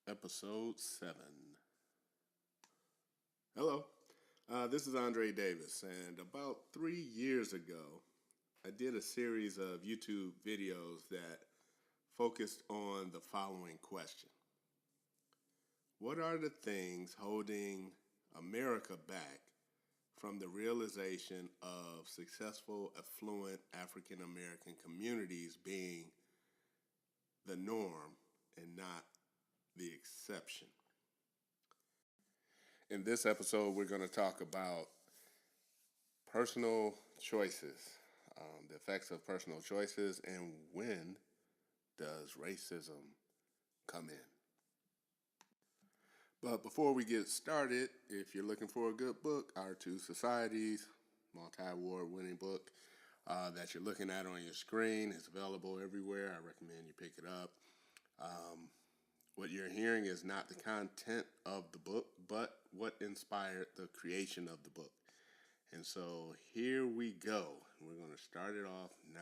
Episode 7. Hello, this is Andre Davis, and about 3 years ago, I did a series of YouTube videos that focused on the following question: what are the things holding America back from the realization of successful, affluent African American communities being the norm and not the exception? In this episode, we're going to talk about personal choices, the effects of personal choices, and when does racism come in. But before we get started, if you're looking for a good book, Our Two Societies, multi-award winning book that you're looking at on your screen, is available everywhere. I recommend you pick it up. What you're hearing is not the content of the book, but what inspired the creation of the book. And so here we go. We're going to start it off now.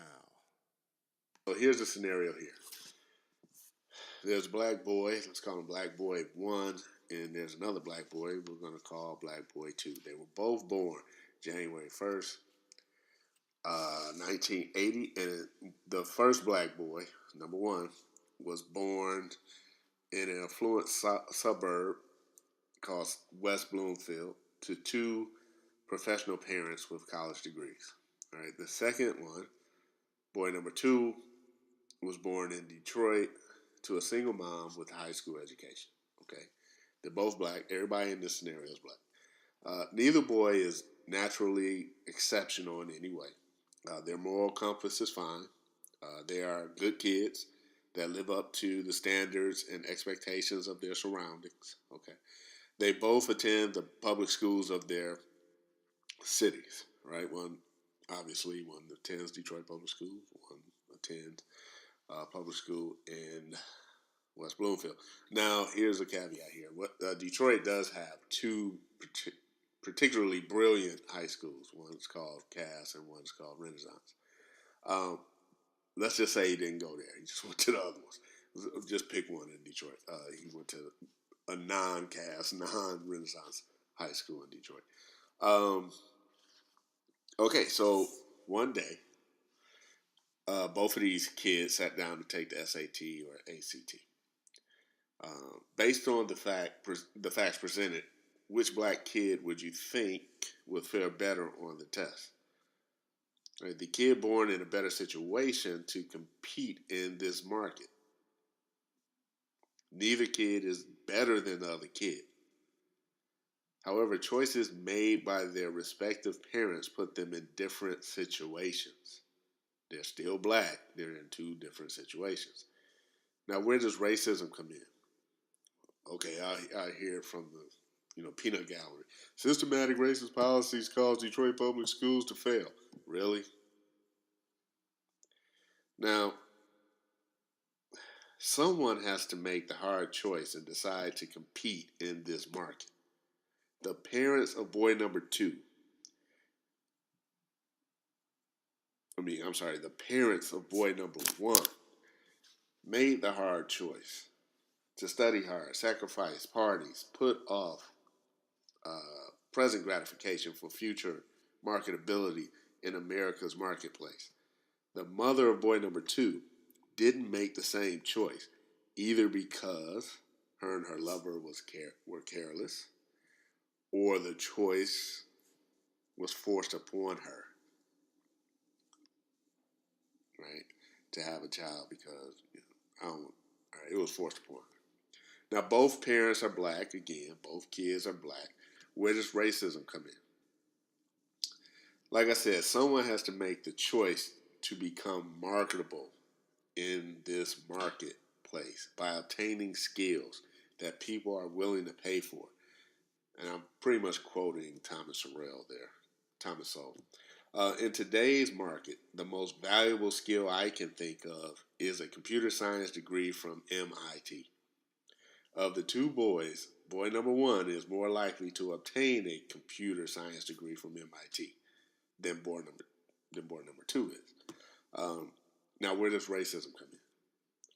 So here's the scenario here. There's a black boy, let's call him Black Boy 1, and there's another black boy we're going to call Black Boy 2. They were both born January 1st, 1980, and the first black boy, number one, was born in an affluent suburb called West Bloomfield to two professional parents with college degrees. All right, the second one, boy number 2, was born in Detroit to a single mom with a high school education. Okay, they're both black. Everybody in this scenario is black. Neither boy is naturally exceptional in any way. Their moral compass is fine. They are good kids that live up to the standards and expectations of their surroundings. Okay, they both attend the public schools of their cities. Right, one attends Detroit Public School, one attends public school in West Bloomfield. Now, here's a caveat here. What Detroit does have two particularly brilliant high schools. One's called Cass and one's called Renaissance. Let's just say he didn't go there. He just went to the other ones. Just pick one in Detroit. He went to a non-Cass, non-Renaissance high school in Detroit. Okay, so one day, both of these kids sat down to take the SAT or ACT. Based on the facts presented, which black kid would you think would fare better on the test? Right, the kid born in a better situation to compete in this market. Neither kid is better than the other kid. However, choices made by their respective parents put them in different situations. They're still black. They're in two different situations. Now, where does racism come in? Okay, I hear it from the peanut gallery. Systematic racist policies cause Detroit public schools to fail. Really? Now, someone has to make the hard choice and decide to compete in this market. The parents of boy number 2. The parents of boy number 1 made the hard choice to study hard, sacrifice parties, put off present gratification for future marketability in America's marketplace. The mother of boy number 2 didn't make the same choice, either because her and her lover were careless, or the choice was forced upon her, right, to have a child because it was forced upon her. Now, both parents are black. Again, both kids are black. Where does racism come in? Like I said, someone has to make the choice to become marketable in this marketplace by obtaining skills that people are willing to pay for. And I'm pretty much quoting Thomas Sowell there. Thomas Sowell. In today's market, the most valuable skill I can think of is a computer science degree from MIT. Of the two boys, boy number 1 is more likely to obtain a computer science degree from MIT than boy number 2 is. Now, where does racism come in?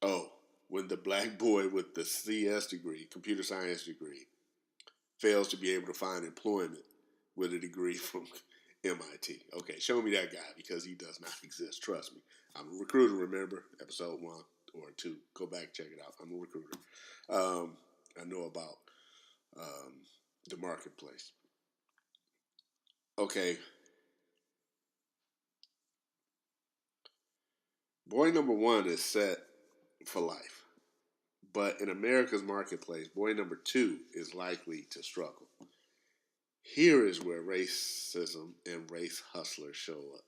Oh, when the black boy with the CS degree, computer science degree, fails to be able to find employment with a degree from MIT. Okay, show me that guy because he does not exist. Trust me. I'm a recruiter, remember? Episode 1 or 2. Go back, check it out. I'm a recruiter. I know about the marketplace. Okay. Boy number 1 is set for life. But in America's marketplace, boy number 2 is likely to struggle. Here is where racism and race hustlers show up.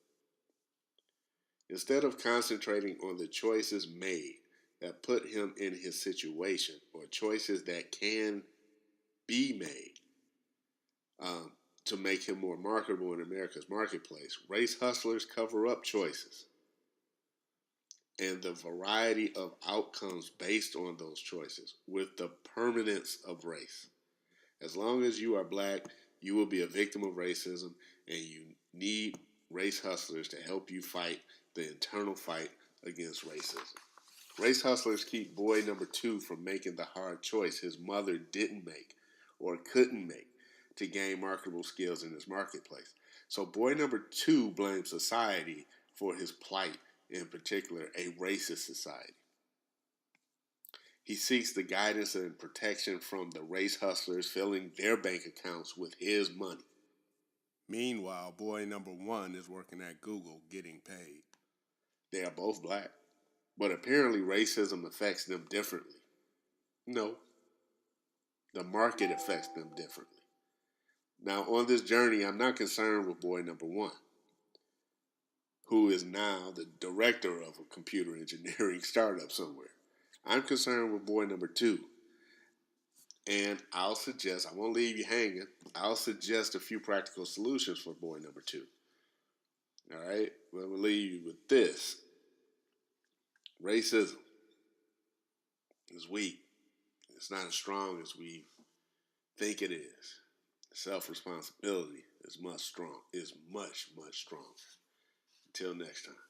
Instead of concentrating on the choices made that put him in his situation or choices that can be made to make him more marketable in America's marketplace, race hustlers cover up choices and the variety of outcomes based on those choices with the permanence of race. As long as you are black, you will be a victim of racism, and you need race hustlers to help you fight the internal fight against racism. Race hustlers keep boy number 2 from making the hard choice his mother didn't make or couldn't make to gain marketable skills in this marketplace. So boy number 2 blames society for his plight, in particular a racist society. He seeks the guidance and protection from the race hustlers filling their bank accounts with his money. Meanwhile, boy number 1 is working at Google getting paid. They are both black, but apparently racism affects them differently. No, the market affects them differently. Now, on this journey, I'm not concerned with boy number 1, who is now the director of a computer engineering startup somewhere. I'm concerned with boy number 2. And I won't leave you hanging. I'll suggest a few practical solutions for boy number 2. All right? Well, we'll leave you with this. Racism is weak. It's not as strong as we think it is. Self-responsibility is much, much stronger. Until next time.